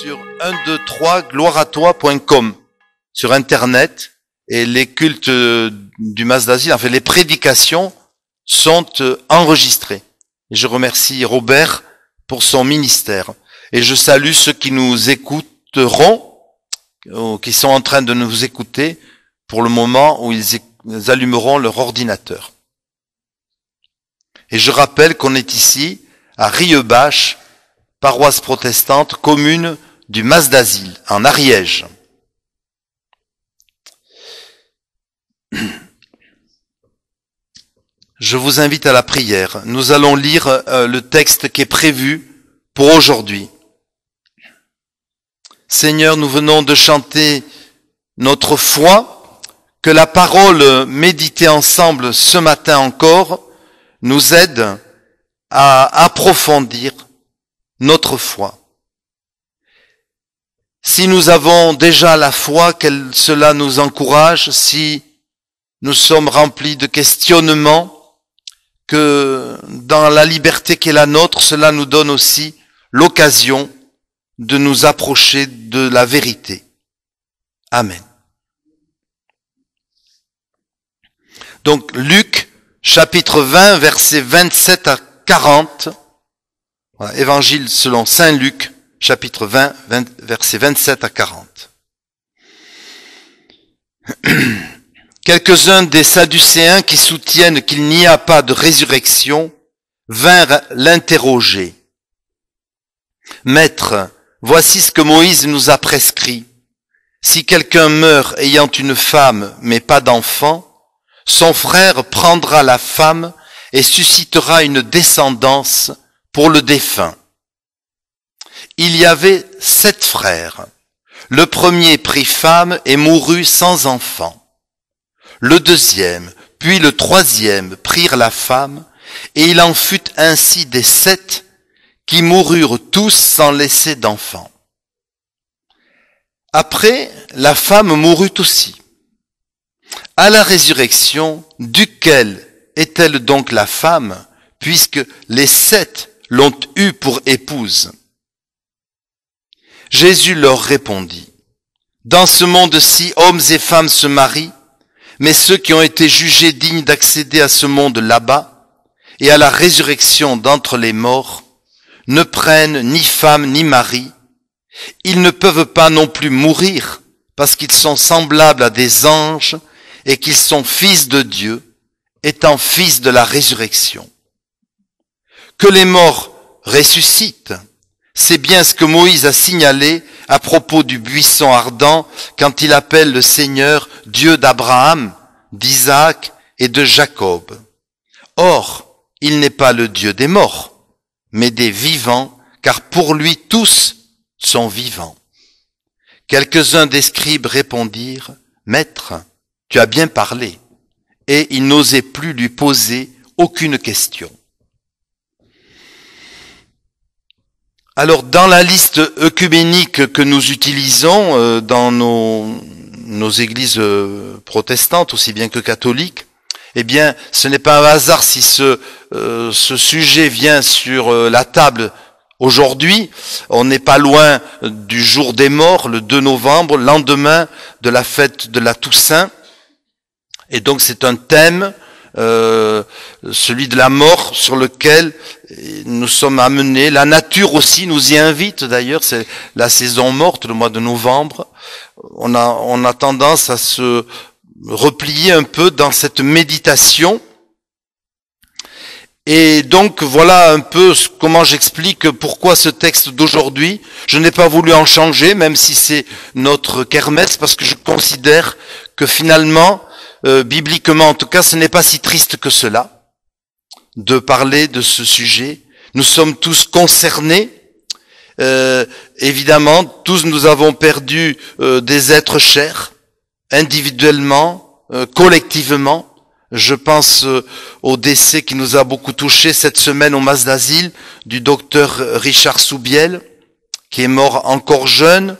sur 123gloireatoi.com sur internet, et les cultes du Mas d'Asile, enfin les prédications sont enregistrées. Et je remercie Robert pour son ministère. Et je salue ceux qui nous écouteront, qui sont en train de nous écouter pour le moment où ils allumeront leur ordinateur. Et je rappelle qu'on est ici à Rieubache, paroisse protestante, commune du Mas d'Asile, en Ariège. Je vous invite à la prière. Nous allons lire le texte qui est prévu pour aujourd'hui. Seigneur, nous venons de chanter notre foi, que la parole méditée ensemble ce matin encore nous aide à approfondir notre foi. Si nous avons déjà la foi, cela nous encourage, si nous sommes remplis de questionnements, que dans la liberté qui est la nôtre, cela nous donne aussi l'occasion de nous approcher de la vérité. Amen. Donc Luc, chapitre 20, versets 27 à 40. Voilà, Évangile selon Saint Luc, chapitre 20, versets 27 à 40. Quelques-uns des Sadducéens qui soutiennent qu'il n'y a pas de résurrection vinrent l'interroger. « Maître, voici ce que Moïse nous a prescrit. Si quelqu'un meurt ayant une femme mais pas d'enfant, son frère prendra la femme et suscitera une descendance pour le défunt. Il y avait 7 frères. Le premier prit femme et mourut sans enfant. Le deuxième, puis le troisième prirent la femme, et il en fut ainsi des 7 qui moururent tous sans laisser d'enfants. Après, la femme mourut aussi. À la résurrection, duquel est-elle donc la femme, puisque les 7 l'ont eue pour épouse? Jésus leur répondit, « Dans ce monde-ci, hommes et femmes se marient, mais ceux qui ont été jugés dignes d'accéder à ce monde là-bas et à la résurrection d'entre les morts ne prennent ni femme ni mari. Ils ne peuvent pas non plus mourir parce qu'ils sont semblables à des anges et qu'ils sont fils de Dieu, étant fils de la résurrection. Que les morts ressuscitent, c'est bien ce que Moïse a signalé à propos du buisson ardent quand il appelle le Seigneur Dieu d'Abraham, d'Isaac et de Jacob. Or, il n'est pas le Dieu des morts, mais des vivants, car pour lui tous sont vivants. Quelques-uns des scribes répondirent, « Maître, tu as bien parlé. » Et ils n'osaient plus lui poser aucune question. Alors, dans la liste œcuménique que nous utilisons dans nos églises protestantes, aussi bien que catholiques, eh bien, ce n'est pas un hasard si ce sujet vient sur la table aujourd'hui. On n'est pas loin du jour des morts, le 2 novembre, lendemain de la fête de la Toussaint. Et donc, c'est un thème, celui de la mort, sur lequel nous sommes amenés. La nature aussi nous y invite d'ailleurs, c'est la saison morte, le mois de novembre. On a tendance à se replier un peu dans cette méditation. Et donc voilà un peu comment j'explique pourquoi ce texte d'aujourd'hui. Je n'ai pas voulu en changer, même si c'est notre kermesse, parce que je considère que finalement, bibliquement en tout cas, ce n'est pas si triste que cela de parler de ce sujet. Nous sommes tous concernés. Évidemment, tous nous avons perdu des êtres chers, individuellement, collectivement. Je pense au décès qui nous a beaucoup touchés cette semaine au Mas d'Asile du docteur Richard Soubiel, qui est mort encore jeune.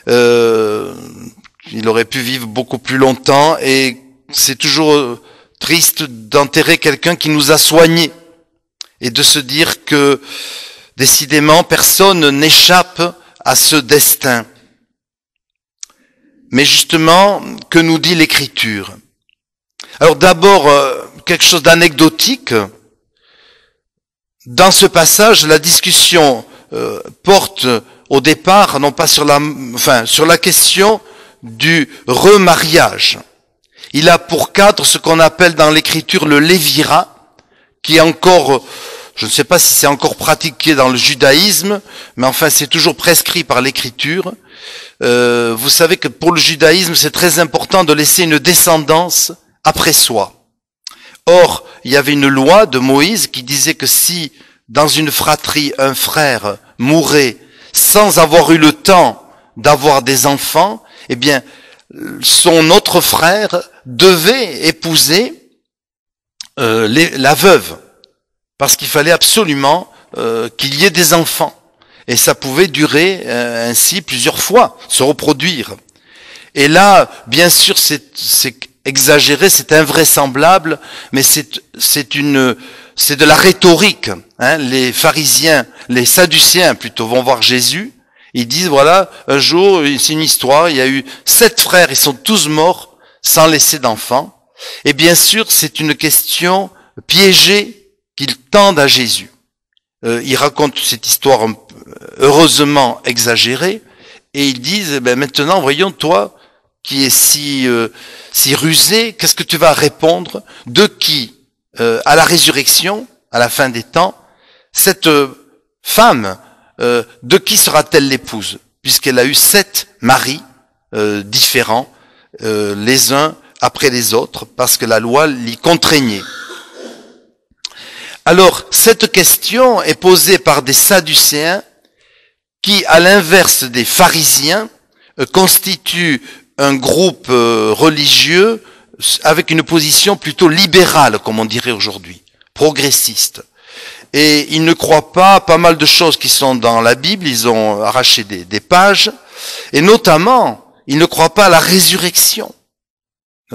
Il aurait pu vivre beaucoup plus longtemps et c'est toujours triste d'enterrer quelqu'un qui nous a soignés et de se dire que décidément personne n'échappe à ce destin. Mais justement, que nous dit l'Écriture? Alors d'abord, quelque chose d'anecdotique. Dans ce passage, la discussion porte au départ, non pas sur la question du remariage. Il a pour cadre ce qu'on appelle dans l'Écriture le lévira, qui est encore, je ne sais pas si c'est encore pratiqué dans le judaïsme, mais enfin c'est toujours prescrit par l'Écriture. Vous savez que pour le judaïsme, c'est très important de laisser une descendance après soi. Or, il y avait une loi de Moïse qui disait que si dans une fratrie, un frère mourait sans avoir eu le temps d'avoir des enfants, eh bien, son autre frère devait épouser la veuve, parce qu'il fallait absolument qu'il y ait des enfants. Et ça pouvait durer ainsi plusieurs fois, se reproduire. Et là, bien sûr, c'est exagéré, c'est invraisemblable, mais c'est de la rhétorique. Les pharisiens, les sadducéens plutôt, vont voir Jésus. Ils disent, voilà, un jour, c'est une histoire, il y a eu 7 frères, ils sont tous morts sans laisser d'enfants. Et bien sûr, c'est une question piégée qu'ils tendent à Jésus. Ils racontent cette histoire heureusement exagérée, et ils disent, eh ben maintenant, voyons, toi, qui es si rusé, qu'est-ce que tu vas répondre? De qui, à la résurrection, à la fin des temps, cette femme, de qui sera-t-elle l'épouse? Puisqu'elle a eu 7 maris différents, les uns après les autres, parce que la loi l'y contraignait. Alors, cette question est posée par des sadducéens qui, à l'inverse des pharisiens, constituent un groupe religieux avec une position plutôt libérale, comme on dirait aujourd'hui, progressiste. Et ils ne croient pas mal de choses qui sont dans la Bible, ils ont arraché des pages, et notamment, ils ne croient pas à la résurrection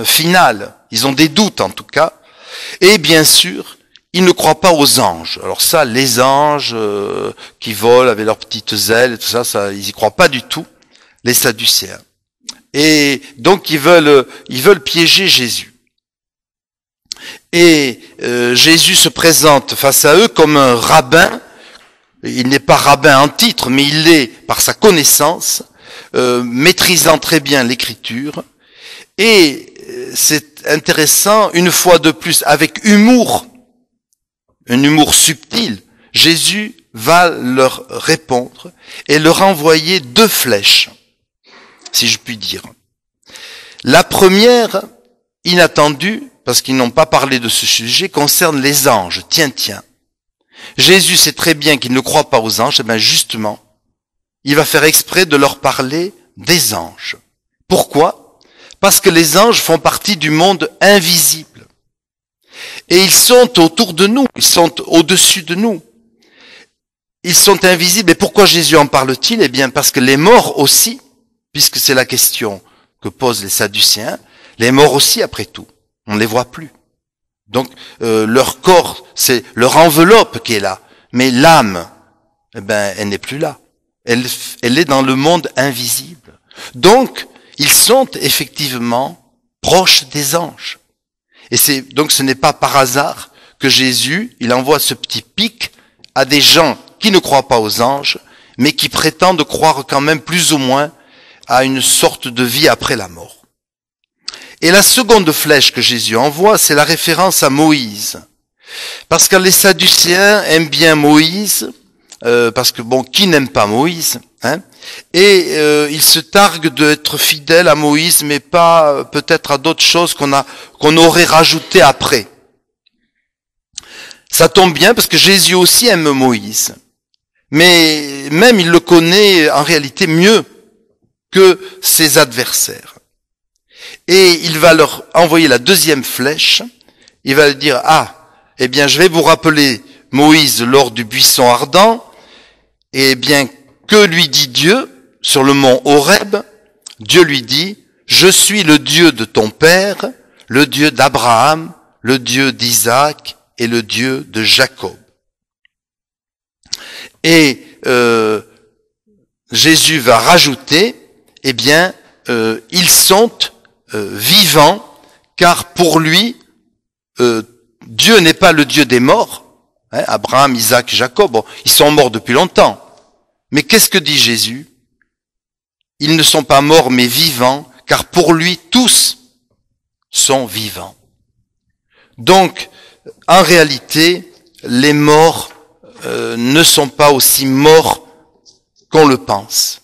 finale. Ils ont des doutes en tout cas. Et bien sûr, ils ne croient pas aux anges. Alors ça, les anges qui volent avec leurs petites ailes et tout ça, ils y croient pas du tout, les sadducéens. Et donc ils veulent piéger Jésus. Et Jésus se présente face à eux comme un rabbin. Il n'est pas rabbin en titre, mais il l'est par sa connaissance, maîtrisant très bien l'Écriture. Et c'est intéressant, une fois de plus, avec humour, un humour subtil, Jésus va leur répondre et leur envoyer 2 flèches, si je puis dire. La première, inattendue, parce qu'ils n'ont pas parlé de ce sujet, concerne les anges. Tiens. Jésus sait très bien qu'il ne croit pas aux anges, et bien justement, il va faire exprès de leur parler des anges. Pourquoi? Parce que les anges font partie du monde invisible. Et ils sont autour de nous, ils sont au-dessus de nous. Ils sont invisibles. Et pourquoi Jésus en parle-t-il? Eh bien, parce que les morts aussi, puisque c'est la question que posent les sadducéens, les morts aussi, après tout, on ne les voit plus. Donc, leur corps, c'est leur enveloppe qui est là. Mais l'âme, eh ben, elle n'est plus là. Elle est dans le monde invisible. Donc, ils sont effectivement proches des anges. Et donc ce n'est pas par hasard que Jésus, il envoie ce petit pic à des gens qui ne croient pas aux anges, mais qui prétendent croire quand même plus ou moins à une sorte de vie après la mort. Et la seconde flèche que Jésus envoie, c'est la référence à Moïse. Parce que les sadducéens aiment bien Moïse, parce que bon, qui n'aime pas Moïse, et ils se targuent d'être fidèles à Moïse, mais pas peut-être à d'autres choses qu'on aurait rajoutées après. Ça tombe bien parce que Jésus aussi aime Moïse, mais même il le connaît en réalité mieux que ses adversaires. Et il va leur envoyer la deuxième flèche. Il va dire, eh bien, je vais vous rappeler Moïse lors du buisson ardent. Eh bien, que lui dit Dieu sur le mont Horeb? Dieu lui dit, je suis le Dieu de ton père, le Dieu d'Abraham, le Dieu d'Isaac et le Dieu de Jacob. Et Jésus va rajouter, eh bien, ils sont vivants, car pour lui, Dieu n'est pas le Dieu des morts. Hein, Abraham, Isaac, Jacob, bon, ils sont morts depuis longtemps. Mais qu'est-ce que dit Jésus? Ils ne sont pas morts, mais vivants, car pour lui, tous sont vivants. Donc, en réalité, les morts ne sont pas aussi morts qu'on le pense.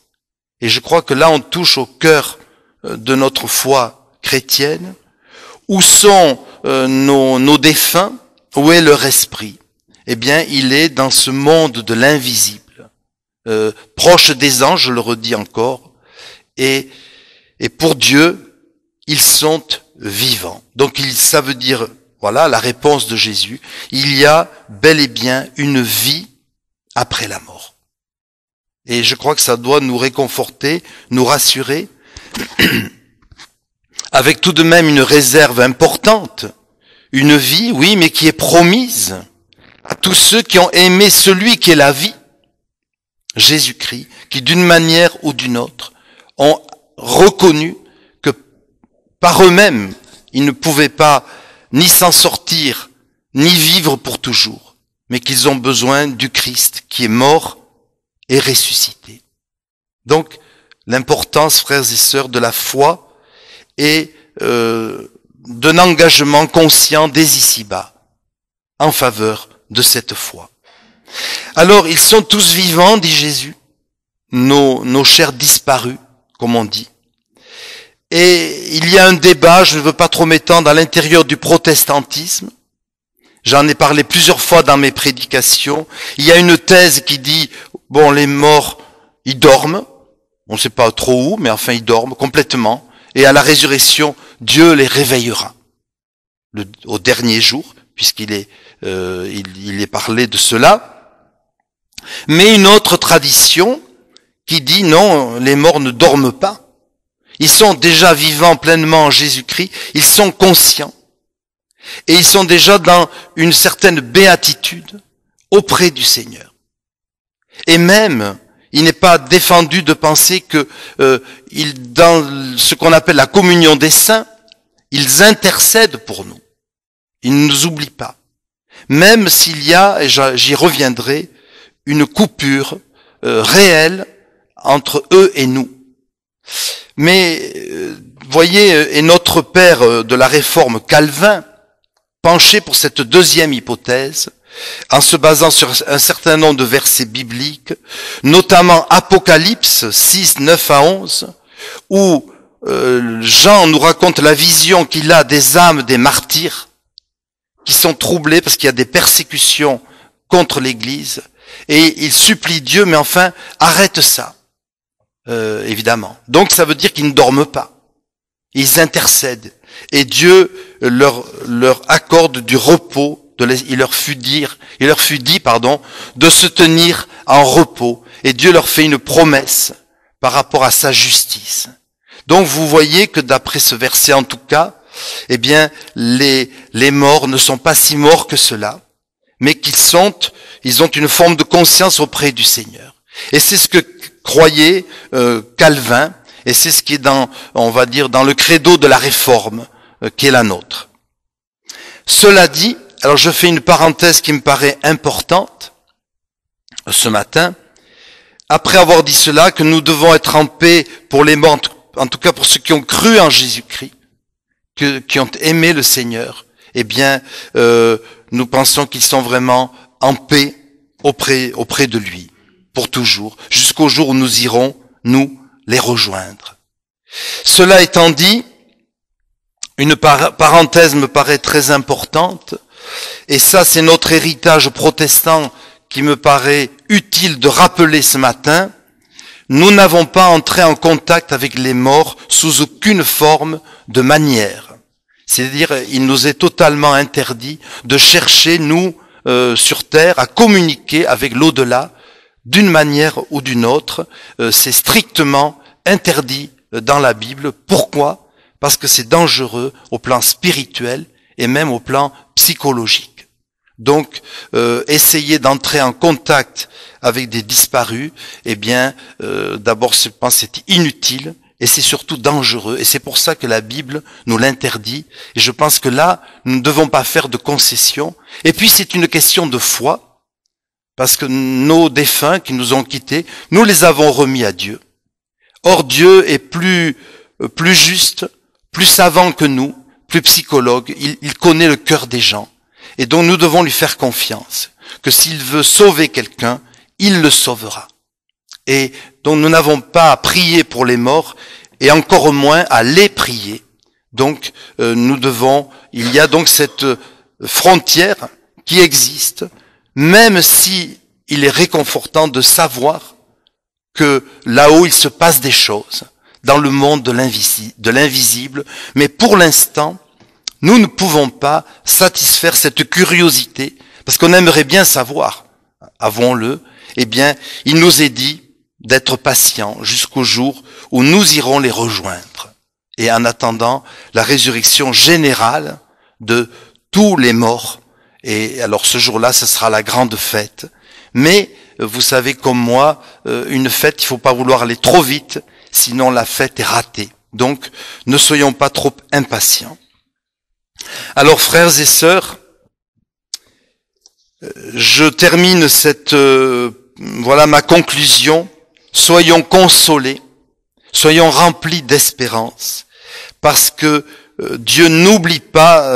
Et je crois que là, on touche au cœur de notre foi chrétienne. Où sont nos défunts? Où est leur esprit? Eh bien, il est dans ce monde de l'invisible, proche des anges, je le redis encore, et pour Dieu, ils sont vivants. Donc, ça veut dire, voilà la réponse de Jésus, il y a bel et bien une vie après la mort. Et je crois que ça doit nous réconforter, nous rassurer, avec tout de même une réserve importante, une vie, oui, mais qui est promise à tous ceux qui ont aimé celui qui est la vie, Jésus-Christ, qui d'une manière ou d'une autre ont reconnu que par eux-mêmes, ils ne pouvaient pas ni s'en sortir, ni vivre pour toujours, mais qu'ils ont besoin du Christ qui est mort et ressuscité. Donc, l'importance, frères et sœurs, de la foi et d'un engagement conscient dès ici-bas en faveur de cette foi. Alors, ils sont tous vivants, dit Jésus, nos chers disparus, comme on dit. Et il y a un débat, je ne veux pas trop m'étendre, à l'intérieur du protestantisme. J'en ai parlé plusieurs fois dans mes prédications. Il y a une thèse qui dit, bon, les morts, ils dorment. On ne sait pas trop où, mais enfin, ils dorment complètement. Et à la résurrection, Dieu les réveillera. Au dernier jour, puisqu'il est, il est parlé de cela. Mais une autre tradition qui dit non, les morts ne dorment pas. Ils sont déjà vivants pleinement en Jésus-Christ, ils sont conscients. Et ils sont déjà dans une certaine béatitude auprès du Seigneur. Et même, il n'est pas défendu de penser que dans ce qu'on appelle la communion des saints, ils intercèdent pour nous. Ils ne nous oublient pas. Même s'il y a, et j'y reviendrai, une coupure réelle entre eux et nous. Mais, voyez, et notre père de la réforme, Calvin, penchait pour cette deuxième hypothèse, en se basant sur un certain nombre de versets bibliques, notamment Apocalypse 6, 9 à 11, où Jean nous raconte la vision qu'il a des âmes des martyrs, qui sont troublés parce qu'il y a des persécutions contre l'Église, et il supplie Dieu, mais enfin, arrête ça. Évidemment. Donc ça veut dire qu'ils ne dorment pas. Ils intercèdent. Et Dieu leur accorde du repos. Il leur fut dit, de se tenir en repos. Et Dieu leur fait une promesse par rapport à sa justice. Donc vous voyez que d'après ce verset en tout cas, eh bien, les morts ne sont pas si morts que cela, mais ils ont une forme de conscience auprès du Seigneur. Et c'est ce que croyait Calvin, et c'est ce qui est on va dire, dans le credo de la réforme, qui est la nôtre. Cela dit, alors je fais une parenthèse qui me paraît importante ce matin. Après avoir dit cela, que nous devons être en paix pour les morts, en tout cas pour ceux qui ont cru en Jésus-Christ, qui ont aimé le Seigneur, eh bien, nous pensons qu'ils sont vraiment en paix auprès de lui. Pour toujours, jusqu'au jour où nous irons, nous, les rejoindre. Cela étant dit, une parenthèse me paraît très importante, et ça c'est notre héritage protestant qui me paraît utile de rappeler ce matin. Nous n'avons pas entré en contact avec les morts sous aucune forme de manière. C'est-à-dire, il nous est totalement interdit de chercher, nous, sur terre, à communiquer avec l'au-delà, d'une manière ou d'une autre. C'est strictement interdit dans la Bible. Pourquoi? Parce que c'est dangereux au plan spirituel et même au plan psychologique. Donc, essayer d'entrer en contact avec des disparus, eh bien, d'abord, je pense que c'est inutile et c'est surtout dangereux. Et c'est pour ça que la Bible nous l'interdit. Et je pense que là, nous ne devons pas faire de concessions. Et puis, c'est une question de foi, parce que nos défunts qui nous ont quittés, nous les avons remis à Dieu. Or, Dieu est plus juste, plus savant que nous, plus psychologue. Il connaît le cœur des gens. Et donc, nous devons lui faire confiance, que s'il veut sauver quelqu'un, il le sauvera. Et donc nous n'avons pas à prier pour les morts, et encore moins à les prier. Donc il y a donc cette frontière qui existe, même si il est réconfortant de savoir que là-haut il se passe des choses, dans le monde de l'invisible, mais pour l'instant, nous ne pouvons pas satisfaire cette curiosité, parce qu'on aimerait bien savoir, avouons-le. Eh bien, il nous est dit d'être patients jusqu'au jour où nous irons les rejoindre. Et en attendant la résurrection générale de tous les morts. Et alors ce jour-là, ce sera la grande fête. Mais, vous savez comme moi, une fête, il faut pas vouloir aller trop vite, sinon la fête est ratée. Donc, ne soyons pas trop impatients. Alors, frères et sœurs, je termine voilà ma conclusion. Soyons consolés, soyons remplis d'espérance, parce que Dieu n'oublie pas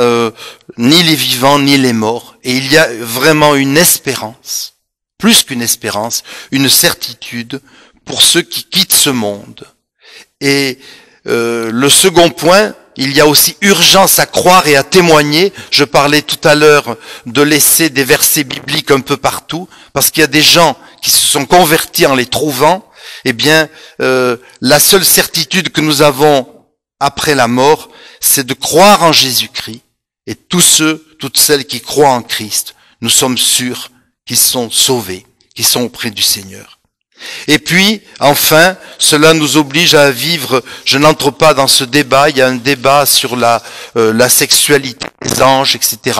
ni les vivants ni les morts, et il y a vraiment une espérance, plus qu'une espérance, une certitude pour ceux qui quittent ce monde. Et le second point, il y a aussi urgence à croire et à témoigner. Je parlais tout à l'heure de laisser des versets bibliques un peu partout, parce qu'il y a des gens qui se sont convertis en les trouvant. Eh bien, la seule certitude que nous avons après la mort, c'est de croire en Jésus-Christ. Et toutes celles qui croient en Christ, nous sommes sûrs qu'ils sont sauvés, qu'ils sont auprès du Seigneur. Et puis, enfin, cela nous oblige à vivre, je n'entre pas dans ce débat, il y a un débat sur la sexualité des anges, etc.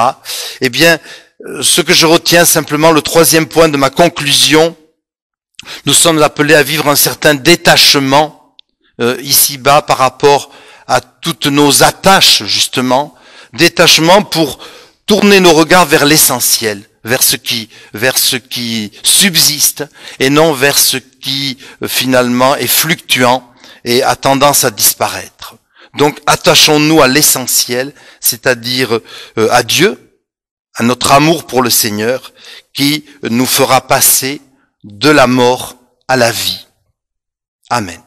Eh bien, ce que je retiens simplement, le troisième point de ma conclusion, nous sommes appelés à vivre un certain détachement ici-bas par rapport à toutes nos attaches, justement, détachement pour tourner nos regards vers l'essentiel, vers ce qui subsiste et non vers ce qui finalement est fluctuant et a tendance à disparaître. Donc attachons-nous à l'essentiel, c'est-à-dire à Dieu, à notre amour pour le Seigneur, qui nous fera passer de la mort à la vie. Amen.